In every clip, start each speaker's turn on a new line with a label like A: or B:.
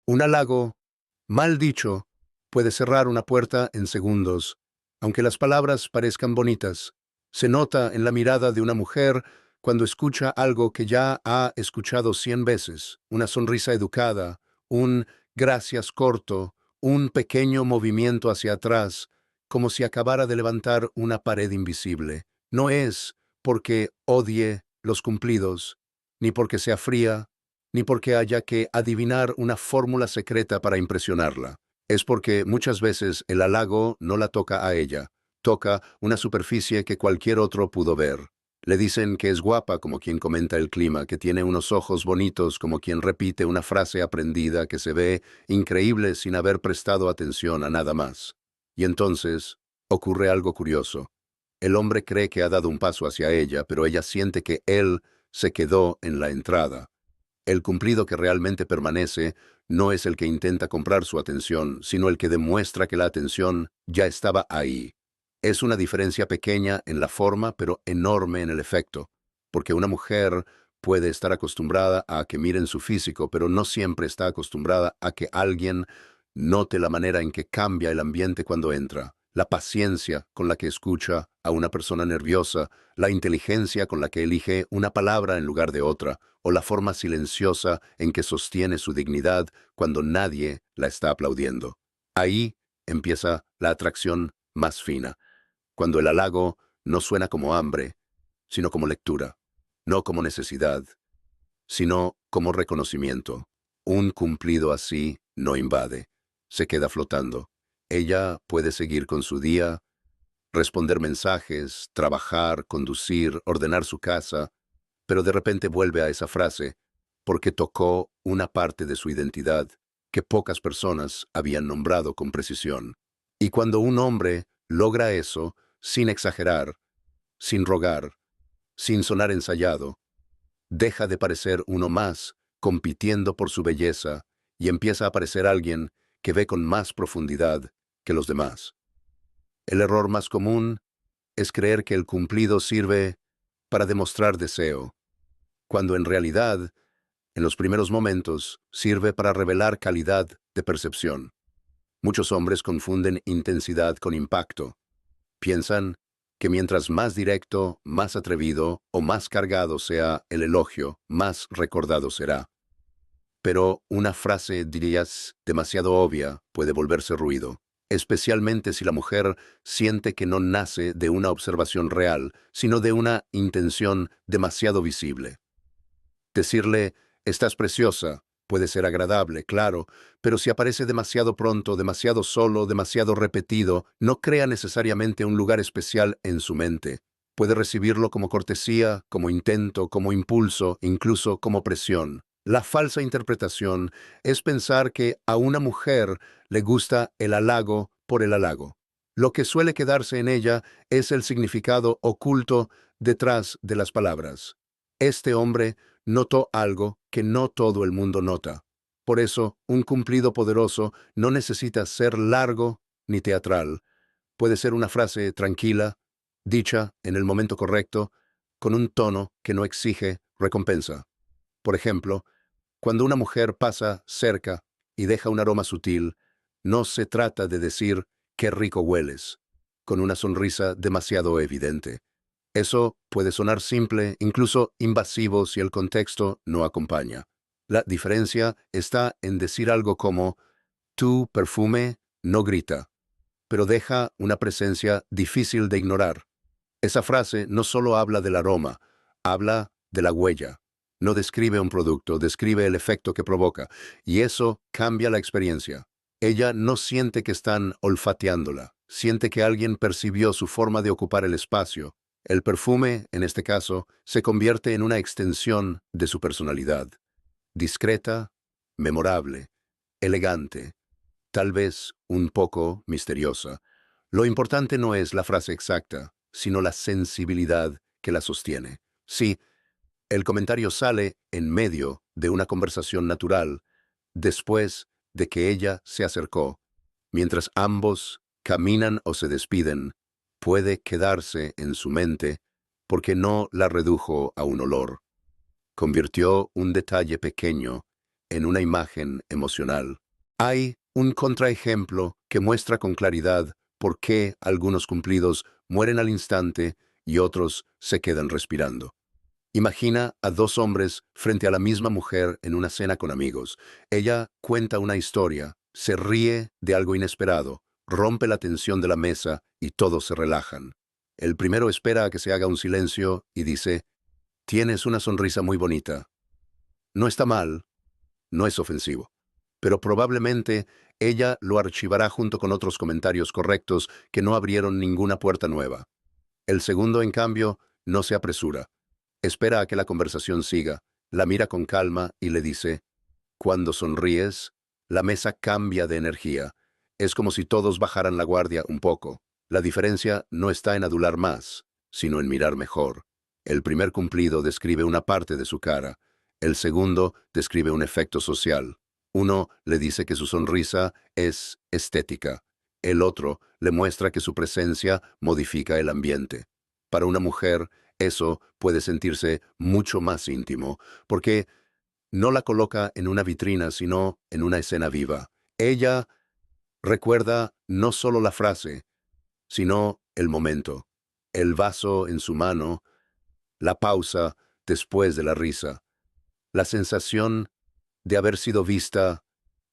A: Un halago, mal dicho, puede cerrar una puerta en segundos, aunque las palabras parezcan bonitas. Se nota en la mirada de una mujer cuando escucha algo que ya ha escuchado 100 veces, una sonrisa educada, un gracias corto, un pequeño movimiento hacia atrás, como si acabara de levantar una pared invisible. No es porque odie los cumplidos, ni porque sea fría, ni porque haya que adivinar una fórmula secreta para impresionarla. Es porque muchas veces el halago no la toca a ella, toca una superficie que cualquier otro pudo ver. Le dicen que es guapa como quien comenta el clima, que tiene unos ojos bonitos como quien repite una frase aprendida, que se ve increíble sin haber prestado atención a nada más. Y entonces ocurre algo curioso. El hombre cree que ha dado un paso hacia ella, pero ella siente que él se quedó en la entrada. El cumplido que realmente permanece no es el que intenta comprar su atención, sino el que demuestra que la atención ya estaba ahí. Es una diferencia pequeña en la forma, pero enorme en el efecto, porque una mujer puede estar acostumbrada a que miren su físico, pero no siempre está acostumbrada a que alguien note la manera en que cambia el ambiente cuando entra, la paciencia con la que escucha a una persona nerviosa, la inteligencia con la que elige una palabra en lugar de otra, o la forma silenciosa en que sostiene su dignidad cuando nadie la está aplaudiendo. Ahí empieza la atracción más fina, cuando el halago no suena como hambre, sino como lectura, no como necesidad, sino como reconocimiento. Un cumplido así no invade, se queda flotando. Ella puede seguir con su día, responder mensajes, trabajar, conducir, ordenar su casa, pero de repente vuelve a esa frase porque tocó una parte de su identidad que pocas personas habían nombrado con precisión. Y cuando un hombre logra eso, sin exagerar, sin rogar, sin sonar ensayado, deja de parecer uno más compitiendo por su belleza y empieza a parecer alguien que ve con más profundidad que los demás. El error más común es creer que el cumplido sirve para demostrar deseo, cuando en realidad, en los primeros momentos, sirve para revelar calidad de percepción. Muchos hombres confunden intensidad con impacto. Piensan que mientras más directo, más atrevido o más cargado sea el elogio, más recordado será. Pero una frase, dirías, demasiado obvia puede volverse ruido, especialmente si la mujer siente que no nace de una observación real, sino de una intención demasiado visible. Decirle, estás preciosa, puede ser agradable, claro, pero si aparece demasiado pronto, demasiado solo, demasiado repetido, no crea necesariamente un lugar especial en su mente. Puede recibirlo como cortesía, como intento, como impulso, incluso como presión. La falsa interpretación es pensar que a una mujer le gusta el halago por el halago. Lo que suele quedarse en ella es el significado oculto detrás de las palabras. Este hombre notó algo que no todo el mundo nota. Por eso, un cumplido poderoso no necesita ser largo ni teatral. Puede ser una frase tranquila, dicha en el momento correcto, con un tono que no exige recompensa. Por ejemplo, cuando una mujer pasa cerca y deja un aroma sutil, no se trata de decir «qué rico hueles», con una sonrisa demasiado evidente. Eso puede sonar simple, incluso invasivo si el contexto no acompaña. La diferencia está en decir algo como «tu perfume no grita», pero deja una presencia difícil de ignorar. Esa frase no solo habla del aroma, habla de la huella. No describe un producto, describe el efecto que provoca, y eso cambia la experiencia. Ella no siente que están olfateándola, siente que alguien percibió su forma de ocupar el espacio. El perfume, en este caso, se convierte en una extensión de su personalidad. Discreta, memorable, elegante, tal vez un poco misteriosa. Lo importante no es la frase exacta, sino la sensibilidad que la sostiene. Sí, el comentario sale en medio de una conversación natural, después de que ella se acercó. Mientras ambos caminan o se despiden, puede quedarse en su mente porque no la redujo a un olor. Convirtió un detalle pequeño en una imagen emocional. Hay un contraejemplo que muestra con claridad por qué algunos cumplidos mueren al instante y otros se quedan respirando. Imagina a dos hombres frente a la misma mujer en una cena con amigos. Ella cuenta una historia, se ríe de algo inesperado, rompe la tensión de la mesa y todos se relajan. El primero espera a que se haga un silencio y dice: «Tienes una sonrisa muy bonita». No está mal, no es ofensivo, pero probablemente ella lo archivará junto con otros comentarios correctos que no abrieron ninguna puerta nueva. El segundo, en cambio, no se apresura. Espera a que la conversación siga, la mira con calma y le dice: «Cuando sonríes, la mesa cambia de energía. Es como si todos bajaran la guardia un poco. La diferencia no está en adular más, sino en mirar mejor». El primer cumplido describe una parte de su cara. El segundo describe un efecto social. Uno le dice que su sonrisa es estética. El otro le muestra que su presencia modifica el ambiente. Para una mujer, eso puede sentirse mucho más íntimo, porque no la coloca en una vitrina, sino en una escena viva. Ella recuerda no solo la frase, sino el momento, el vaso en su mano, la pausa después de la risa, la sensación de haber sido vista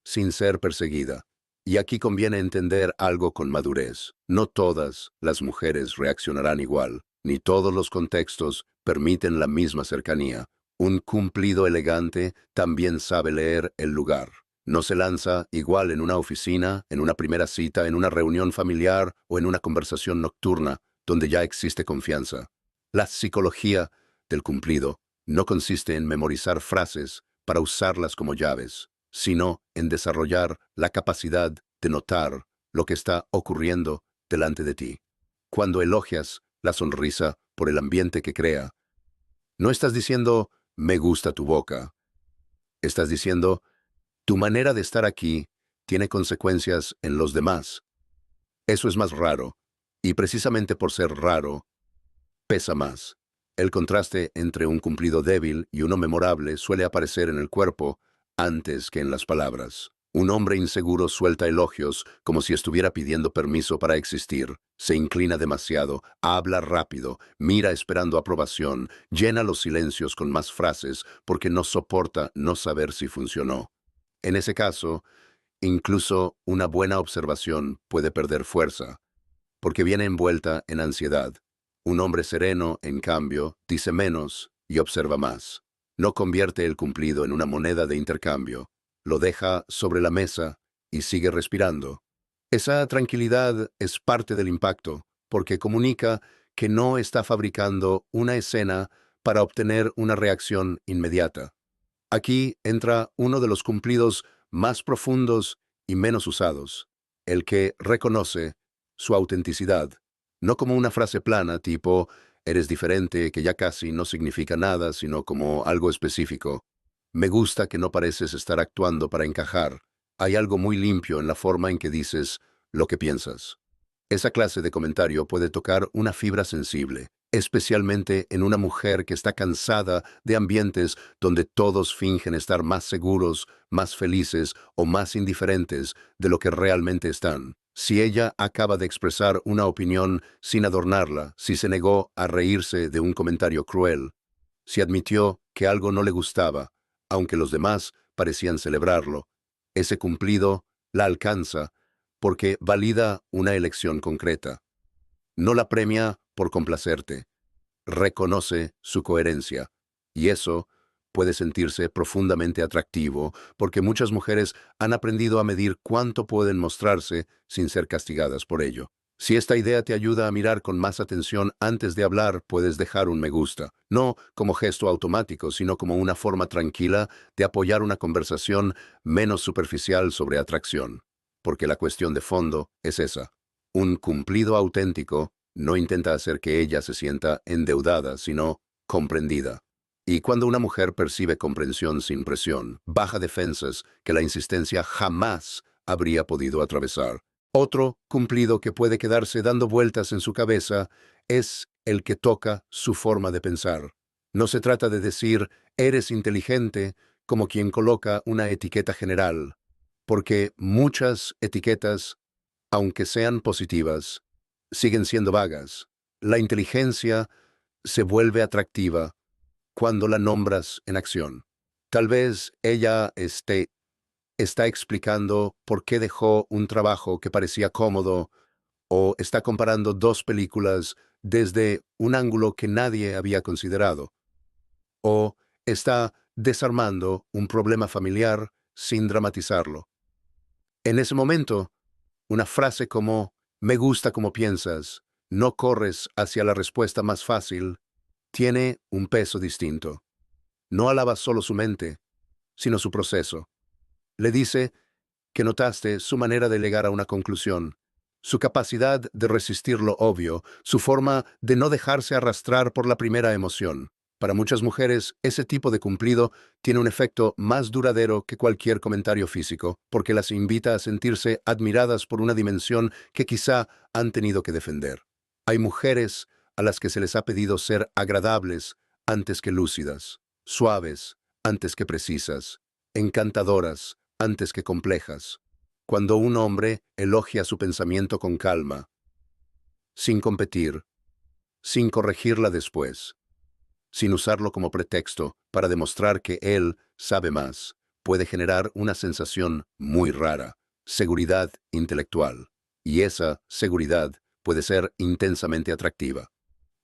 A: sin ser perseguida. Y aquí conviene entender algo con madurez. No todas las mujeres reaccionarán igual, ni todos los contextos permiten la misma cercanía. Un cumplido elegante también sabe leer el lugar. No se lanza igual en una oficina, en una primera cita, en una reunión familiar o en una conversación nocturna, donde ya existe confianza. La psicología del cumplido no consiste en memorizar frases para usarlas como llaves, sino en desarrollar la capacidad de notar lo que está ocurriendo delante de ti. Cuando elogias la sonrisa por el ambiente que crea, no estás diciendo «me gusta tu boca», estás diciendo «tu manera de estar aquí tiene consecuencias en los demás». Eso es más raro, y precisamente por ser raro, pesa más. El contraste entre un cumplido débil y uno memorable suele aparecer en el cuerpo antes que en las palabras. Un hombre inseguro suelta elogios como si estuviera pidiendo permiso para existir. Se inclina demasiado, habla rápido, mira esperando aprobación, llena los silencios con más frases porque no soporta no saber si funcionó. En ese caso, incluso una buena observación puede perder fuerza, porque viene envuelta en ansiedad. Un hombre sereno, en cambio, dice menos y observa más. No convierte el cumplido en una moneda de intercambio. Lo deja sobre la mesa y sigue respirando. Esa tranquilidad es parte del impacto, porque comunica que no está fabricando una escena para obtener una reacción inmediata. Aquí entra uno de los cumplidos más profundos y menos usados, el que reconoce su autenticidad, no como una frase plana tipo «eres diferente», que ya casi no significa nada, sino como algo específico. «Me gusta que no pareces estar actuando para encajar». Hay algo muy limpio en la forma en que dices lo que piensas. Esa clase de comentario puede tocar una fibra sensible, especialmente en una mujer que está cansada de ambientes donde todos fingen estar más seguros, más felices o más indiferentes de lo que realmente están. Si ella acaba de expresar una opinión sin adornarla, si se negó a reírse de un comentario cruel, si admitió que algo no le gustaba, aunque los demás parecían celebrarlo, ese cumplido la alcanza porque valida una elección concreta. No la premia por complacerte, reconoce su coherencia. Y eso puede sentirse profundamente atractivo porque muchas mujeres han aprendido a medir cuánto pueden mostrarse sin ser castigadas por ello. Si esta idea te ayuda a mirar con más atención antes de hablar, puedes dejar un me gusta, no como gesto automático, sino como una forma tranquila de apoyar una conversación menos superficial sobre atracción. Porque la cuestión de fondo es esa. Un cumplido auténtico no intenta hacer que ella se sienta endeudada, sino comprendida. Y cuando una mujer percibe comprensión sin presión, baja defensas que la insistencia jamás habría podido atravesar. Otro cumplido que puede quedarse dando vueltas en su cabeza es el que toca su forma de pensar. No se trata de decir «eres inteligente» como quien coloca una etiqueta general, porque muchas etiquetas, aunque sean positivas, siguen siendo vagas. La inteligencia se vuelve atractiva cuando la nombras en acción. Tal vez ella está explicando por qué dejó un trabajo que parecía cómodo o está comparando dos películas desde un ángulo que nadie había considerado, o está desarmando un problema familiar sin dramatizarlo. En ese momento, una frase como «me gusta como piensas, no corres hacia la respuesta más fácil» tiene un peso distinto. No alaba solo su mente, sino su proceso. Le dice que notaste su manera de llegar a una conclusión, su capacidad de resistir lo obvio, su forma de no dejarse arrastrar por la primera emoción. Para muchas mujeres, ese tipo de cumplido tiene un efecto más duradero que cualquier comentario físico, porque las invita a sentirse admiradas por una dimensión que quizá han tenido que defender. Hay mujeres a las que se les ha pedido ser agradables antes que lúcidas, suaves antes que precisas, encantadoras antes que complejas. Cuando un hombre elogia su pensamiento con calma, sin competir, sin corregirla después, sin usarlo como pretexto para demostrar que él sabe más, puede generar una sensación muy rara, seguridad intelectual. Y esa seguridad puede ser intensamente atractiva.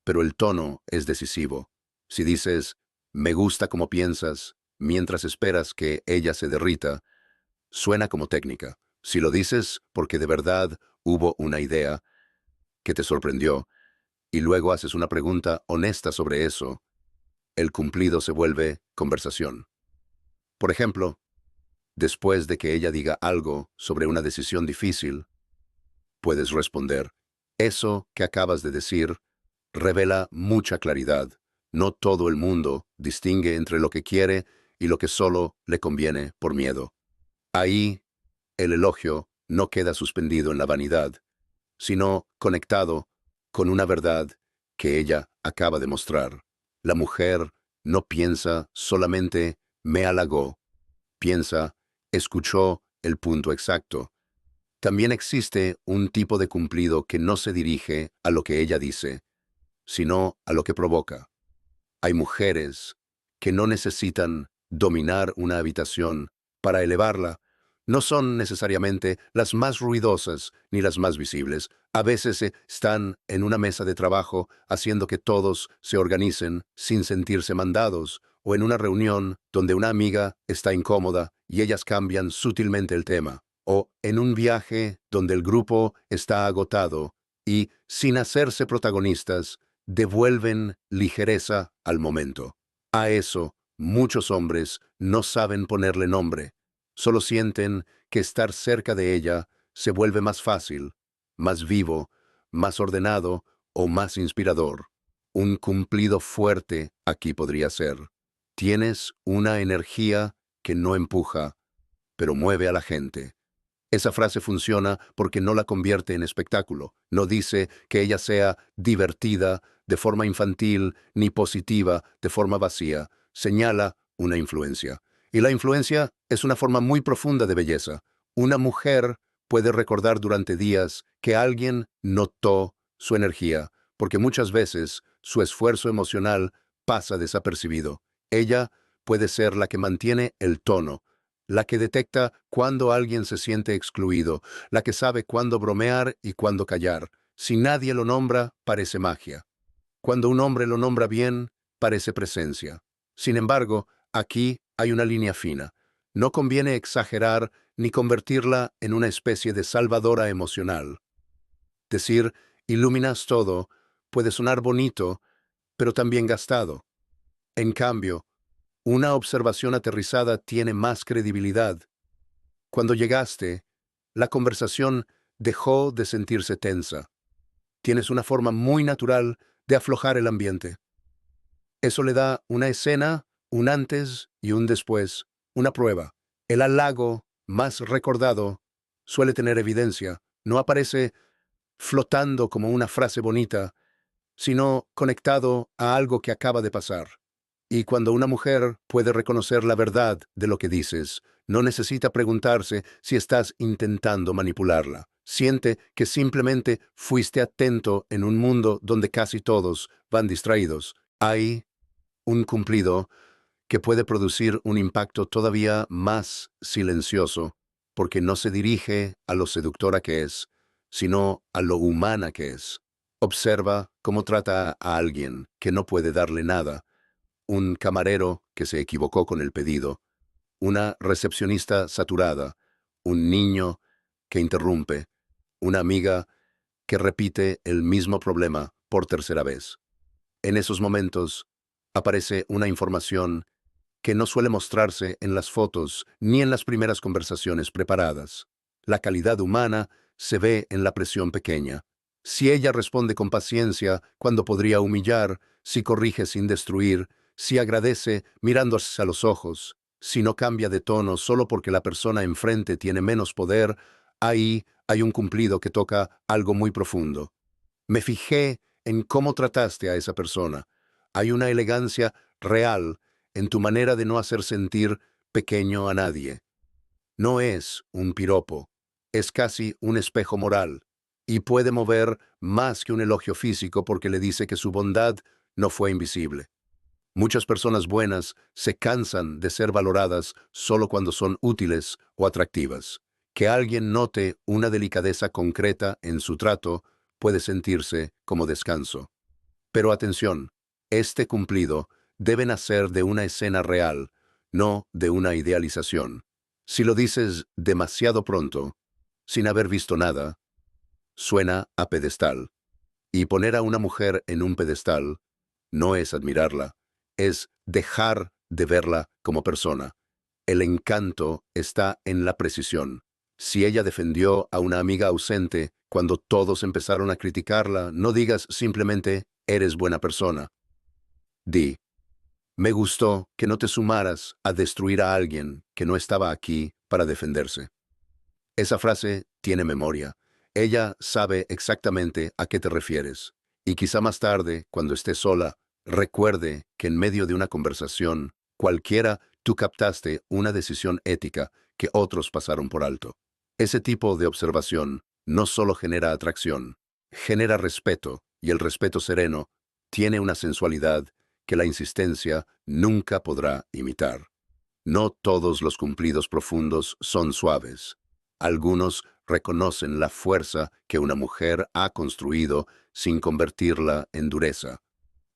A: Pero el tono es decisivo. Si dices, me gusta como piensas, mientras esperas que ella se derrita, suena como técnica. Si lo dices porque de verdad hubo una idea que te sorprendió y luego haces una pregunta honesta sobre eso, el cumplido se vuelve conversación. Por ejemplo, después de que ella diga algo sobre una decisión difícil, puedes responder, eso que acabas de decir revela mucha claridad. No todo el mundo distingue entre lo que quiere y lo que solo le conviene por miedo. Ahí, el elogio no queda suspendido en la vanidad, sino conectado con una verdad que ella acaba de mostrar. La mujer no piensa solamente me halagó, piensa escuchó el punto exacto. También existe un tipo de cumplido que no se dirige a lo que ella dice, sino a lo que provoca. Hay mujeres que no necesitan dominar una habitación para elevarla. No son necesariamente las más ruidosas ni las más visibles. A veces están en una mesa de trabajo haciendo que todos se organicen sin sentirse mandados, o en una reunión donde una amiga está incómoda y ellas cambian sutilmente el tema, o en un viaje donde el grupo está agotado y, sin hacerse protagonistas, devuelven ligereza al momento. A eso, muchos hombres no saben ponerle nombre. Solo sienten que estar cerca de ella se vuelve más fácil, más vivo, más ordenado o más inspirador. Un cumplido fuerte aquí podría ser: tienes una energía que no empuja, pero mueve a la gente. Esa frase funciona porque no la convierte en espectáculo. No dice que ella sea divertida de forma infantil ni positiva de forma vacía. Señala una influencia. Y la influencia es una forma muy profunda de belleza. Una mujer puede recordar durante días que alguien notó su energía, porque muchas veces su esfuerzo emocional pasa desapercibido. Ella puede ser la que mantiene el tono, la que detecta cuando alguien se siente excluido, la que sabe cuándo bromear y cuándo callar. Si nadie lo nombra, parece magia. Cuando un hombre lo nombra bien, parece presencia. Sin embargo, aquí hay una línea fina. No conviene exagerar ni convertirla en una especie de salvadora emocional. Decir, iluminas todo, puede sonar bonito, pero también gastado. En cambio, una observación aterrizada tiene más credibilidad. Cuando llegaste, la conversación dejó de sentirse tensa. Tienes una forma muy natural de aflojar el ambiente. Eso le da una escena, un antes y un después, una prueba. El halago más recordado suele tener evidencia. No aparece flotando como una frase bonita, sino conectado a algo que acaba de pasar. Y cuando una mujer puede reconocer la verdad de lo que dices, no necesita preguntarse si estás intentando manipularla. Siente que simplemente fuiste atento en un mundo donde casi todos van distraídos. Hay un cumplido que puede producir un impacto todavía más silencioso, porque no se dirige a lo seductora que es, sino a lo humana que es. Observa cómo trata a alguien que no puede darle nada, un camarero que se equivocó con el pedido, una recepcionista saturada, un niño que interrumpe, una amiga que repite el mismo problema por tercera vez. En esos momentos aparece una información que no suele mostrarse en las fotos ni en las primeras conversaciones preparadas. La calidad humana se ve en la presión pequeña. Si ella responde con paciencia cuando podría humillar, si corrige sin destruir, si agradece mirándose a los ojos, si no cambia de tono solo porque la persona enfrente tiene menos poder, ahí hay un cumplido que toca algo muy profundo. Me fijé en cómo trataste a esa persona. Hay una elegancia real en tu manera de no hacer sentir pequeño a nadie. No es un piropo, es casi un espejo moral, y puede mover más que un elogio físico porque le dice que su bondad no fue invisible. Muchas personas buenas se cansan de ser valoradas solo cuando son útiles o atractivas. Que alguien note una delicadeza concreta en su trato puede sentirse como descanso. Pero atención, este cumplido debe nacer de una escena real, no de una idealización. Si lo dices demasiado pronto, sin haber visto nada, suena a pedestal. Y poner a una mujer en un pedestal no es admirarla, es dejar de verla como persona. El encanto está en la precisión. Si ella defendió a una amiga ausente cuando todos empezaron a criticarla, no digas simplemente eres buena persona. Di, me gustó que no te sumaras a destruir a alguien que no estaba aquí para defenderse. Esa frase tiene memoria. Ella sabe exactamente a qué te refieres. Y quizá más tarde, cuando esté sola, recuerde que en medio de una conversación, cualquiera, tú captaste una decisión ética que otros pasaron por alto. Ese tipo de observación no solo genera atracción, genera respeto, y el respeto sereno tiene una sensualidad que la insistencia nunca podrá imitar. No todos los cumplidos profundos son suaves. Algunos reconocen la fuerza que una mujer ha construido sin convertirla en dureza.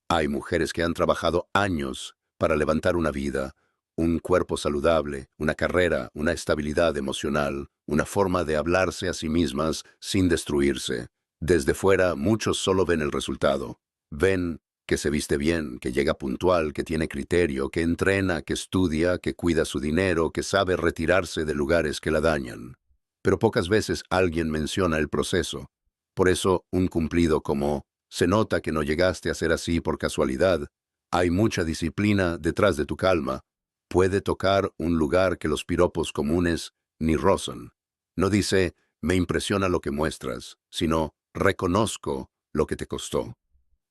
A: Hay mujeres que han trabajado años para levantar una vida, un cuerpo saludable, una carrera, una estabilidad emocional, una forma de hablarse a sí mismas sin destruirse. Desde fuera, muchos solo ven el resultado. Ven que se viste bien, que llega puntual, que tiene criterio, que entrena, que estudia, que cuida su dinero, que sabe retirarse de lugares que la dañan. Pero pocas veces alguien menciona el proceso. Por eso, un cumplido como se nota que no llegaste a ser así por casualidad. Hay mucha disciplina detrás de tu calma. Puede tocar un lugar que los piropos comunes ni rozan. No dice, me impresiona lo que muestras, sino, reconozco lo que te costó.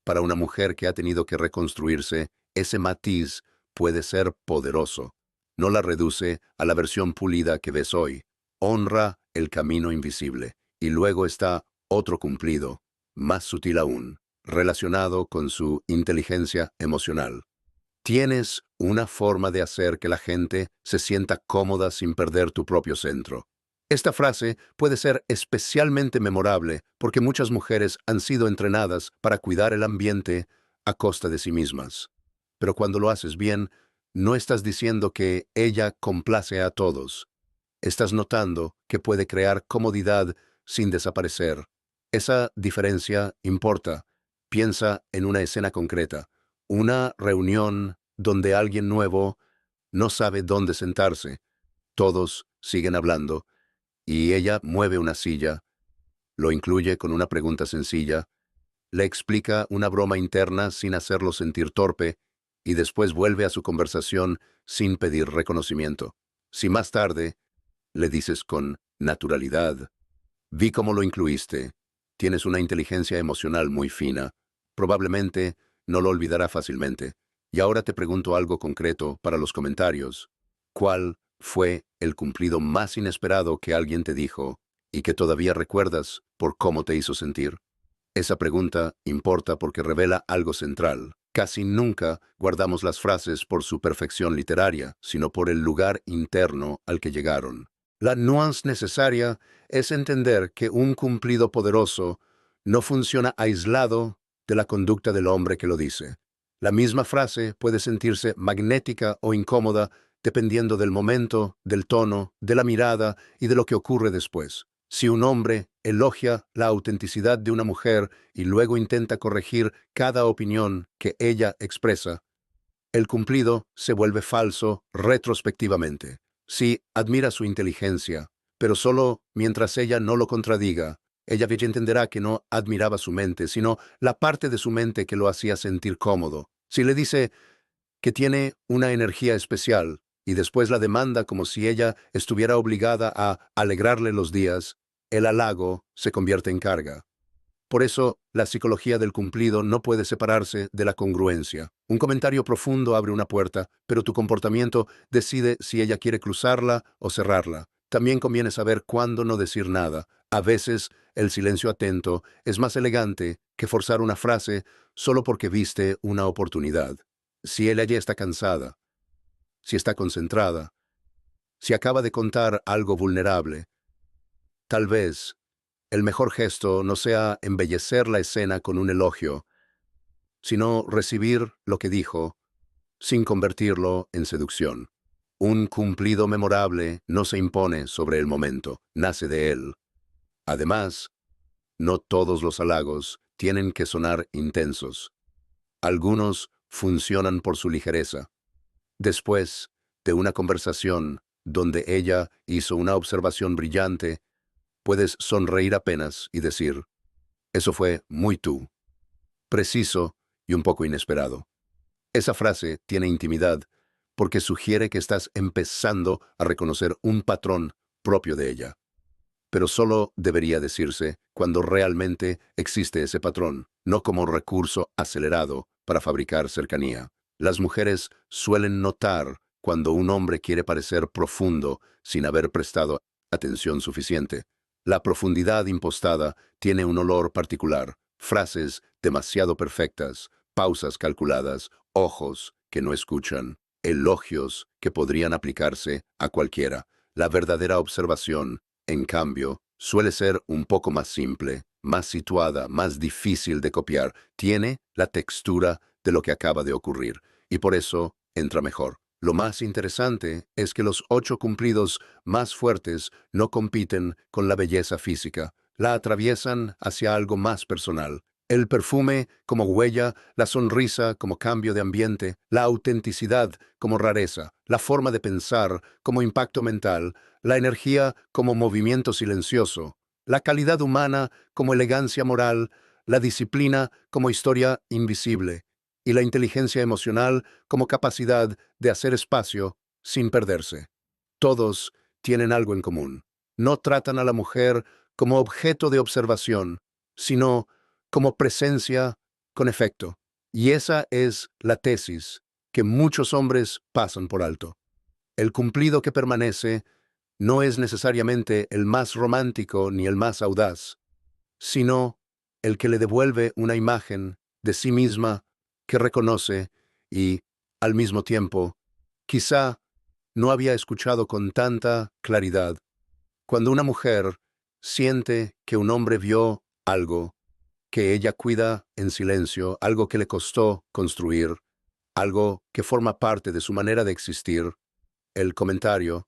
A: Para una mujer que ha tenido que reconstruirse, ese matiz puede ser poderoso. No la reduce a la versión pulida que ves hoy. Honra el camino invisible. Y luego está otro cumplido, más sutil aún, relacionado con su inteligencia emocional. Tienes una forma de hacer que la gente se sienta cómoda sin perder tu propio centro. Esta frase puede ser especialmente memorable porque muchas mujeres han sido entrenadas para cuidar el ambiente a costa de sí mismas. Pero cuando lo haces bien, no estás diciendo que ella complace a todos. Estás notando que puede crear comodidad sin desaparecer. Esa diferencia importa. Piensa en una escena concreta, una reunión donde alguien nuevo no sabe dónde sentarse. Todos siguen hablando y ella mueve una silla, lo incluye con una pregunta sencilla, le explica una broma interna sin hacerlo sentir torpe y después vuelve a su conversación sin pedir reconocimiento. Si más tarde le dices con naturalidad, vi cómo lo incluiste, tienes una inteligencia emocional muy fina, probablemente no lo olvidará fácilmente. Y ahora te pregunto algo concreto para los comentarios. ¿Cuál fue el cumplido más inesperado que alguien te dijo y que todavía recuerdas por cómo te hizo sentir? Esa pregunta importa porque revela algo central. Casi nunca guardamos las frases por su perfección literaria, sino por el lugar interno al que llegaron. La nuance necesaria es entender que un cumplido poderoso no funciona aislado de la conducta del hombre que lo dice. La misma frase puede sentirse magnética o incómoda dependiendo del momento, del tono, de la mirada y de lo que ocurre después. Si un hombre elogia la autenticidad de una mujer y luego intenta corregir cada opinión que ella expresa, el cumplido se vuelve falso retrospectivamente. Si admira su inteligencia, pero solo mientras ella no lo contradiga, ella entenderá que no admiraba su mente, sino la parte de su mente que lo hacía sentir cómodo. Si le dice que tiene una energía especial y después la demanda como si ella estuviera obligada a alegrarle los días, el halago se convierte en carga. Por eso, la psicología del cumplido no puede separarse de la congruencia. Un comentario profundo abre una puerta, pero tu comportamiento decide si ella quiere cruzarla o cerrarla. También conviene saber cuándo no decir nada. A veces, el silencio atento es más elegante que forzar una frase solo porque viste una oportunidad. Si ella ya está cansada, si está concentrada, si acaba de contar algo vulnerable, tal vez el mejor gesto no sea embellecer la escena con un elogio, sino recibir lo que dijo sin convertirlo en seducción. Un cumplido memorable no se impone sobre el momento, nace de él. Además, no todos los halagos tienen que sonar intensos. Algunos funcionan por su ligereza. Después de una conversación donde ella hizo una observación brillante, puedes sonreír apenas y decir, eso fue muy tú, preciso y un poco inesperado. Esa frase tiene intimidad porque sugiere que estás empezando a reconocer un patrón propio de ella. Pero solo debería decirse cuando realmente existe ese patrón, no como un recurso acelerado para fabricar cercanía. Las mujeres suelen notar cuando un hombre quiere parecer profundo sin haber prestado atención suficiente. La profundidad impostada tiene un olor particular, frases demasiado perfectas, pausas calculadas, ojos que no escuchan, elogios que podrían aplicarse a cualquiera. La verdadera observación, en cambio, suele ser un poco más simple, más situada, más difícil de copiar. Tiene la textura de lo que acaba de ocurrir y por eso entra mejor. Lo más interesante es que los 8 cumplidos más fuertes no compiten con la belleza física, la atraviesan hacia algo más personal. El perfume como huella, la sonrisa como cambio de ambiente, la autenticidad como rareza, la forma de pensar como impacto mental, la energía como movimiento silencioso, la calidad humana como elegancia moral, la disciplina como historia invisible y la inteligencia emocional como capacidad de hacer espacio sin perderse. Todos tienen algo en común. No tratan a la mujer como objeto de observación, sino como presencia con efecto. Y esa es la tesis que muchos hombres pasan por alto. El cumplido que permanece no es necesariamente el más romántico ni el más audaz, sino el que le devuelve una imagen de sí misma que reconoce y, al mismo tiempo, quizá no había escuchado con tanta claridad. Cuando una mujer siente que un hombre vio algo que ella cuida en silencio, algo que le costó construir, algo que forma parte de su manera de existir, el comentario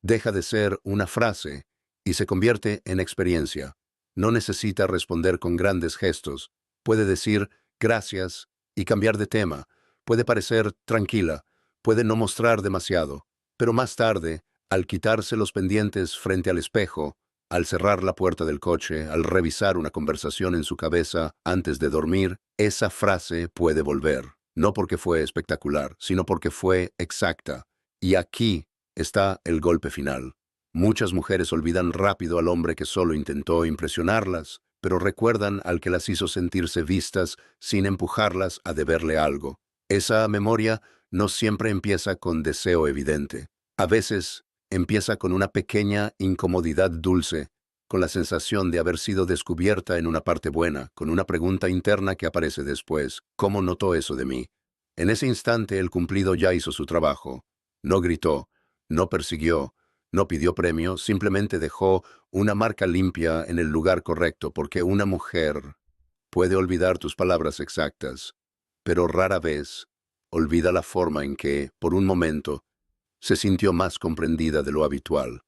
A: deja de ser una frase y se convierte en experiencia. No necesita responder con grandes gestos. Puede decir gracias y cambiar de tema. Puede parecer tranquila. Puede no mostrar demasiado. Pero más tarde, al quitarse los pendientes frente al espejo, al cerrar la puerta del coche, al revisar una conversación en su cabeza antes de dormir, esa frase puede volver. No porque fue espectacular, sino porque fue exacta. Y aquí está el golpe final. Muchas mujeres olvidan rápido al hombre que solo intentó impresionarlas, pero recuerdan al que las hizo sentirse vistas sin empujarlas a deberle algo. Esa memoria no siempre empieza con deseo evidente. A veces empieza con una pequeña incomodidad dulce, con la sensación de haber sido descubierta en una parte buena, con una pregunta interna que aparece después. ¿Cómo notó eso de mí? En ese instante el cumplido ya hizo su trabajo. No gritó, no persiguió, no pidió premio, simplemente dejó una marca limpia en el lugar correcto, porque una mujer puede olvidar tus palabras exactas, pero rara vez olvida la forma en que, por un momento, se sintió más comprendida de lo habitual.